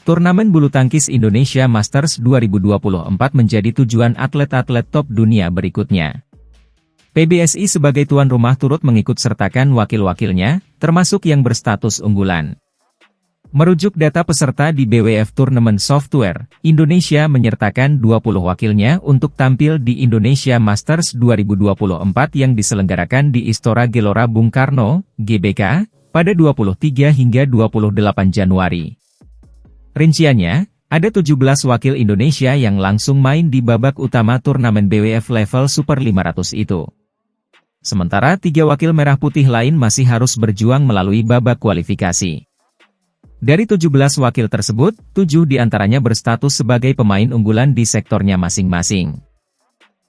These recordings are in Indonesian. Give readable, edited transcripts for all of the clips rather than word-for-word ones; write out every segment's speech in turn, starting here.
Turnamen bulu tangkis Indonesia Masters 2024 menjadi tujuan atlet-atlet top dunia berikutnya. PBSI sebagai tuan rumah turut mengikut sertakan wakil-wakilnya, termasuk yang berstatus unggulan. Merujuk data peserta di BWF Tournament Software, Indonesia menyertakan 20 wakilnya untuk tampil di Indonesia Masters 2024 yang diselenggarakan di Istora Gelora Bung Karno, GBK, pada 23 hingga 28 Januari. Rinciannya, ada 17 wakil Indonesia yang langsung main di babak utama turnamen BWF level Super 500 itu. Sementara 3 wakil merah putih lain masih harus berjuang melalui babak kualifikasi. Dari 17 wakil tersebut, 7 diantaranya berstatus sebagai pemain unggulan di sektornya masing-masing.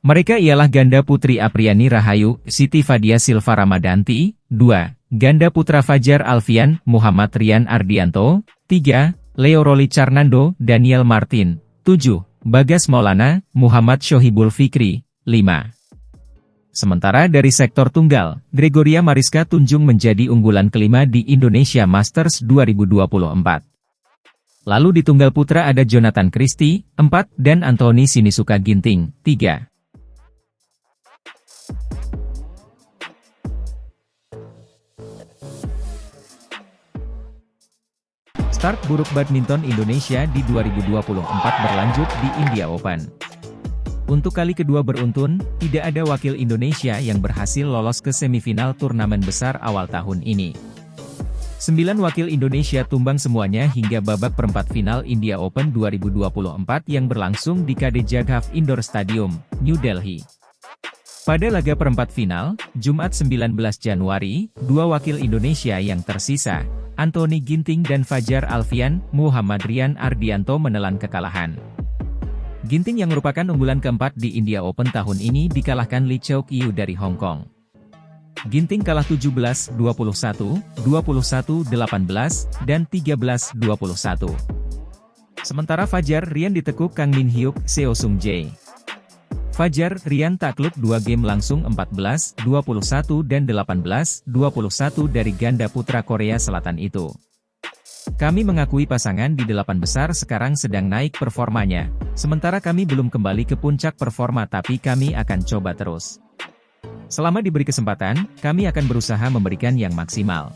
Mereka ialah ganda putri Apriani Rahayu, Siti Fadia Silva Ramadanti, 2, ganda putra Fajar Alfian, Muhammad Rian Ardianto, 3, Leo Roli Carnando, Daniel Martin, 7, Bagas Maulana, Muhammad Shohibul Fikri, 5. Sementara dari sektor tunggal, Gregoria Mariska Tunjung menjadi unggulan kelima di Indonesia Masters 2024. Lalu di tunggal putra ada Jonathan Christie, 4, dan Anthony Sinisuka Ginting, 3. Start buruk badminton Indonesia di 2024 berlanjut di India Open. Untuk kali kedua beruntun, tidak ada wakil Indonesia yang berhasil lolos ke semifinal turnamen besar awal tahun ini. 9 wakil Indonesia tumbang semuanya hingga babak perempat final India Open 2024 yang berlangsung di KD Jaghaf Indoor Stadium, New Delhi. Pada laga perempat final, Jumat 19 Januari, 2 wakil Indonesia yang tersisa, Anthony Ginting dan Fajar Alfian, Muhammad Rian Ardianto menelan kekalahan. Ginting yang merupakan unggulan keempat di India Open tahun ini dikalahkan Lee Cheuk Yiu dari Hong Kong. Ginting kalah 17-21, 21-18, dan 13-21. Sementara Fajar Rian ditekuk Kang Min Hyuk, Seo Sung Jae. Fajar Rian takluk 2 game langsung 14-21 dan 18-21 dari ganda putra Korea Selatan itu. Kami mengakui pasangan di 8 besar sekarang sedang naik performanya, sementara kami belum kembali ke puncak performa tapi kami akan coba terus. Selama diberi kesempatan, kami akan berusaha memberikan yang maksimal.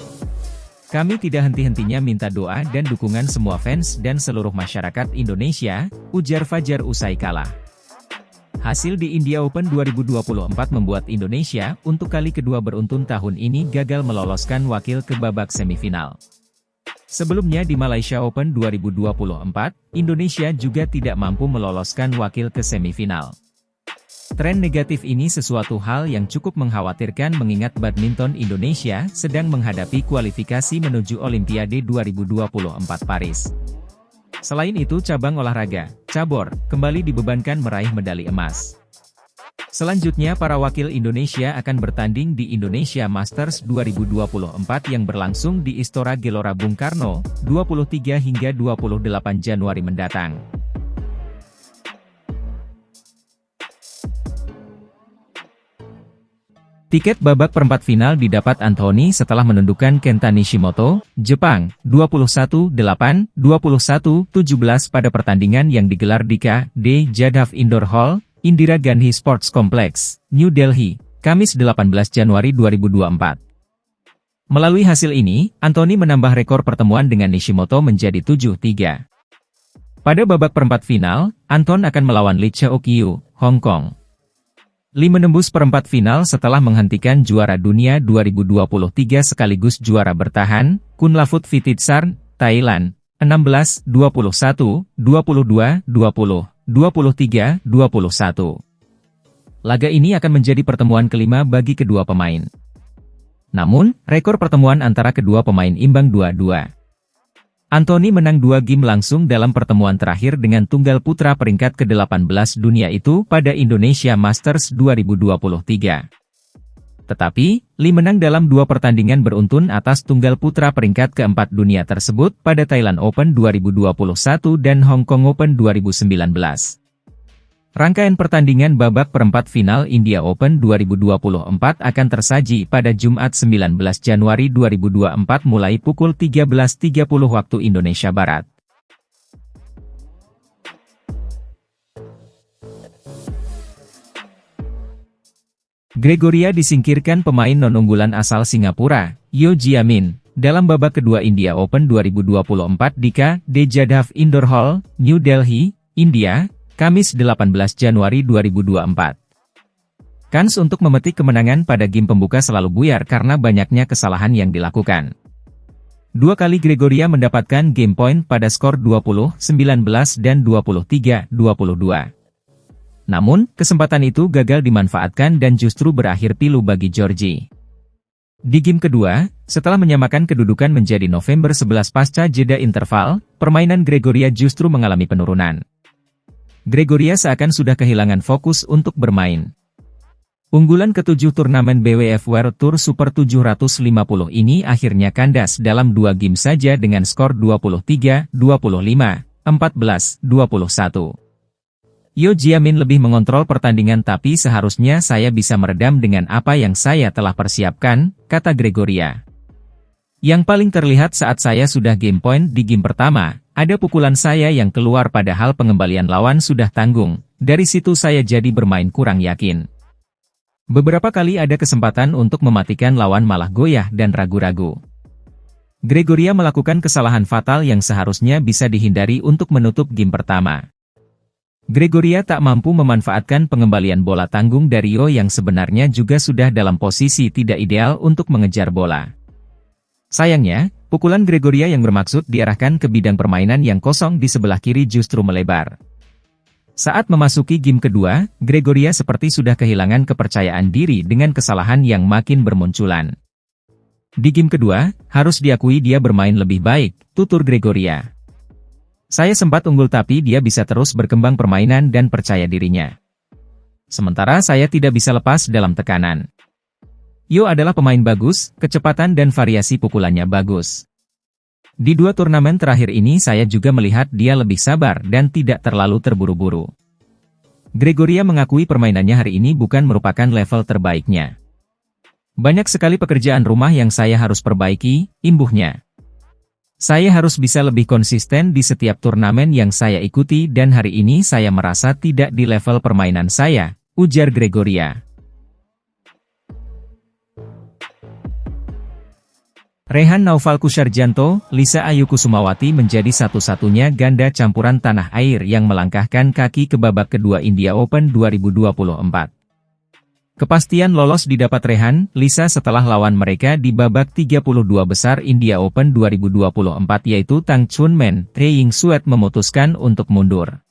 Kami tidak henti-hentinya minta doa dan dukungan semua fans dan seluruh masyarakat Indonesia, ujar Fajar usai kalah. Hasil di India Open 2024 membuat Indonesia untuk kali kedua beruntun tahun ini gagal meloloskan wakil ke babak semifinal. Sebelumnya di Malaysia Open 2024, Indonesia juga tidak mampu meloloskan wakil ke semifinal. Tren negatif ini sesuatu hal yang cukup mengkhawatirkan mengingat badminton Indonesia sedang menghadapi kualifikasi menuju Olimpiade 2024 Paris. Selain itu cabang olahraga, cabur, kembali dibebankan meraih medali emas. Selanjutnya para wakil Indonesia akan bertanding di Indonesia Masters 2024 yang berlangsung di Istora Gelora Bung Karno, 23 hingga 28 Januari mendatang. Tiket babak perempat final didapat Anthony setelah menundukkan Kenta Nishimoto, Jepang, 21-8, 21-17 pada pertandingan yang digelar di KD Jaghaf Indoor Hall, Indira Gandhi Sports Complex, New Delhi, Kamis 18 Januari 2024. Melalui hasil ini, Anthony menambah rekor pertemuan dengan Nishimoto menjadi 7-3. Pada babak perempat final, Anthony akan melawan Lee Cheuk Yiu, Hong Kong. Lee menembus perempat final setelah menghentikan juara dunia 2023 sekaligus juara bertahan, Kunlavut Vititsarn, Thailand, 16-21, 22-20, 23-21. Laga ini akan menjadi pertemuan kelima bagi kedua pemain. Namun, rekor pertemuan antara kedua pemain imbang 2-2. Anthony menang 2 game langsung dalam pertemuan terakhir dengan tunggal putra peringkat ke-18 dunia itu pada Indonesia Masters 2023. Tetapi, Lee menang dalam 2 pertandingan beruntun atas tunggal putra peringkat ke-4 dunia tersebut pada Thailand Open 2021 dan Hong Kong Open 2019. Rangkaian pertandingan babak perempat final India Open 2024 akan tersaji pada Jumat 19 Januari 2024 mulai pukul 13.30 waktu Indonesia Barat. Gregoria disingkirkan pemain non-unggulan asal Singapura, Yeo Jia Min, dalam babak kedua India Open 2024 di KD Jadhav Indoor Hall, New Delhi, India, Kamis 18 Januari 2024. Kans untuk memetik kemenangan pada game pembuka selalu buyar karena banyaknya kesalahan yang dilakukan. Dua kali Gregoria mendapatkan game point pada skor 20-19 dan 23-22. Namun, kesempatan itu gagal dimanfaatkan dan justru berakhir pilu bagi Georgie. Di game kedua, setelah menyamakan kedudukan menjadi November 11 pasca jeda interval, permainan Gregoria justru mengalami penurunan. Gregoria seakan sudah kehilangan fokus untuk bermain. Unggulan ke-7 turnamen BWF World Tour Super 750 ini akhirnya kandas dalam 2 game saja dengan skor 23-25, 14-21. Yeo Jia Min lebih mengontrol pertandingan tapi seharusnya saya bisa meredam dengan apa yang saya telah persiapkan, kata Gregoria. Yang paling terlihat saat saya sudah game point di game pertama, ada pukulan saya yang keluar padahal pengembalian lawan sudah tanggung, dari situ saya jadi bermain kurang yakin. Beberapa kali ada kesempatan untuk mematikan lawan malah goyah dan ragu-ragu. Gregoria melakukan kesalahan fatal yang seharusnya bisa dihindari untuk menutup game pertama. Gregoria tak mampu memanfaatkan pengembalian bola tanggung dari Yeo yang sebenarnya juga sudah dalam posisi tidak ideal untuk mengejar bola. Sayangnya, pukulan Gregoria yang bermaksud diarahkan ke bidang permainan yang kosong di sebelah kiri justru melebar. Saat memasuki game kedua, Gregoria seperti sudah kehilangan kepercayaan diri dengan kesalahan yang makin bermunculan. Di game kedua, harus diakui dia bermain lebih baik, tutur Gregoria. Saya sempat unggul tapi dia bisa terus berkembang permainan dan percaya dirinya. Sementara saya tidak bisa lepas dalam tekanan. Yeo adalah pemain bagus, kecepatan dan variasi pukulannya bagus. Di 2 turnamen terakhir ini saya juga melihat dia lebih sabar dan tidak terlalu terburu-buru. Gregoria mengakui permainannya hari ini bukan merupakan level terbaiknya. Banyak sekali pekerjaan rumah yang saya harus perbaiki, imbuhnya. Saya harus bisa lebih konsisten di setiap turnamen yang saya ikuti dan hari ini saya merasa tidak di level permainan saya, ujar Gregoria. Rehan Naufal Kusarjanto, Lisa Ayu Kusumawati menjadi satu-satunya ganda campuran tanah air yang melangkahkan kaki ke babak kedua India Open 2024. Kepastian lolos didapat Rehan, Lisa setelah lawan mereka di babak 32 besar India Open 2024 yaitu Tang Chunmen, Tae Ying Suat memutuskan untuk mundur.